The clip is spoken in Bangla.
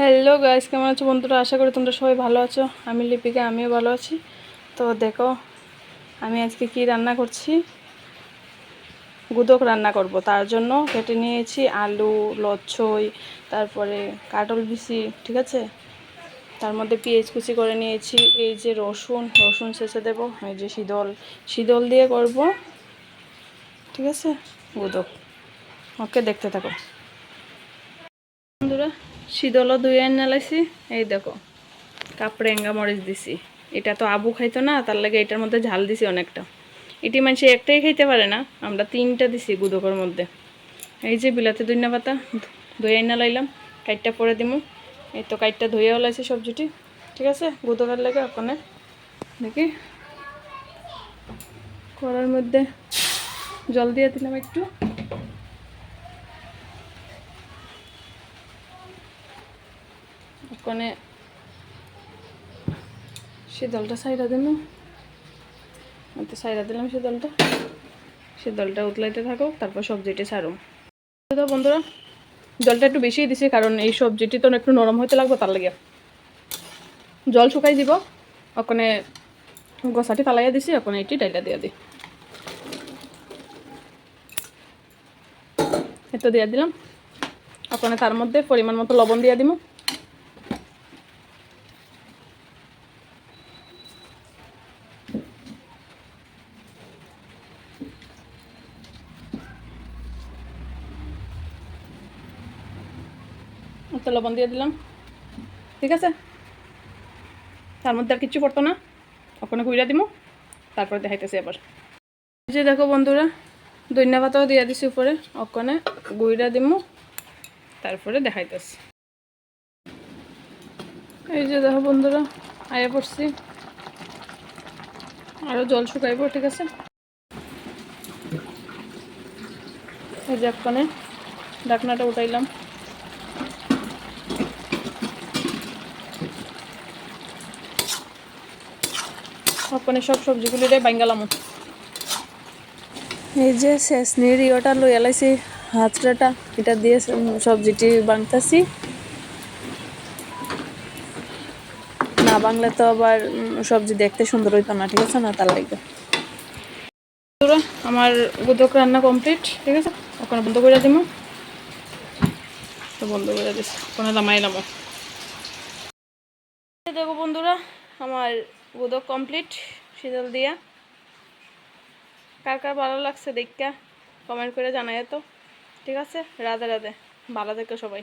হ্যালো গাইস, কেমন আছো বন্ধুরা? আশা করি তোমরা সবাই ভালো আছো। আমি লিপিকা, আমিও ভালো আছি। তো দেখো, আমি আজকে কি রান্না করছি, গুদক রান্না করব। তার জন্য কেটে নিয়েছি আলু, লচ্ছই, তারপরে কাটল বিচি, ঠিক আছে। তার মধ্যে পেঁয়াজ কুচি করে নিয়েছি। এই যে রসুন শেষে দেব। এই যে শীতল দিয়ে করব, ঠিক আছে, গুদক। ওকে, দেখতে থাকো বন্ধুরা। শীতলও ধুয়ে নালাইছি। এই দেখো, কাপড়েঙ্গা মরিচ দিছি। এটা তো আবু খাইতো না, তার লাগে এটার মধ্যে ঝাল দিছি অনেকটা। এটি মানুষ একটাই খাইতে পারে না, আমরা 3টা দিছি গুদকের মধ্যে। এই যে বিলাতে ধনিয়া পাতা ধুয়ে না লাইলাম, কাইটটা পরে দিমু। এই তো কাইটটা ধুয়ে লাইছি সবজিটি, ঠিক আছে। গুদকের লাগে ওখানে দেখি কড়ার মধ্যে জল দিয়ে দিলাম একটু। ওখানে শীতলটা সাইডা দিলাম, সাইডা দিলাম শীতলটা উতলাইতে থাকো, তারপর সবজিটি ছাড়ুম। তো বন্ধুরা, জলটা একটু বেশি দিছি, কারণ এই সবজিটি তো একটু নরম হইতে লাগবে, তার লাগে জল শুকাই দিব। ওখানে গোসাটি ফালাইয়া দিছি, ওখানে এটি ডাইলা দিয়ে দিই। এত দিয়ে দিলাম। ওখানে তার মধ্যে পরিমাণ মতো লবণ দিয়ে দিব। এত লবণ দিয়ে দিলাম, ঠিক আছে। তার মধ্যে আর কিচ্ছু পড়তো না, ওখানে গুইরা দিব। তারপরে দেখাইতেছি আবার। এই যে দেখো বন্ধুরা, ধনিয়া পাতাও দিয়ে দিছি উপরে, ওখানে গুইরা দিব। তারপরে দেখাইতেছি। এই যে দেখো বন্ধুরা, আয়া পড়ছি। আরও জল শুকাইব, ঠিক আছে। এই যে ওখানে ঢাকনাটা উঠাইলাম। ওখানে সব সবজিগুলি দিয়ে বাঙ্গালাম। এই যে শেষনির ইয়েটা লই এলাইছি, হাতড়াটা, এটা দিয়ে সবজিটি বাংতাছি। না বাংলা তো আবার সবজি দেখতে সুন্দর হইতো না, ঠিক আছে না, তার লাগে। আমার গুদক রান্না কমপ্লিট, ঠিক আছে। ওখানে বন্ধ করে দিব। তো বন্ধ করে দিস, ওখানে নামাইলাম। দেখো বন্ধুরা, আমার গুদক কমপ্লিট শীতল দিয়া। কার কার ভালো লাগছে দেখা কমেন্ট করে জানাই তো, ঠিক আছে। রাধে রাধে, ভালো থেকো সবাই।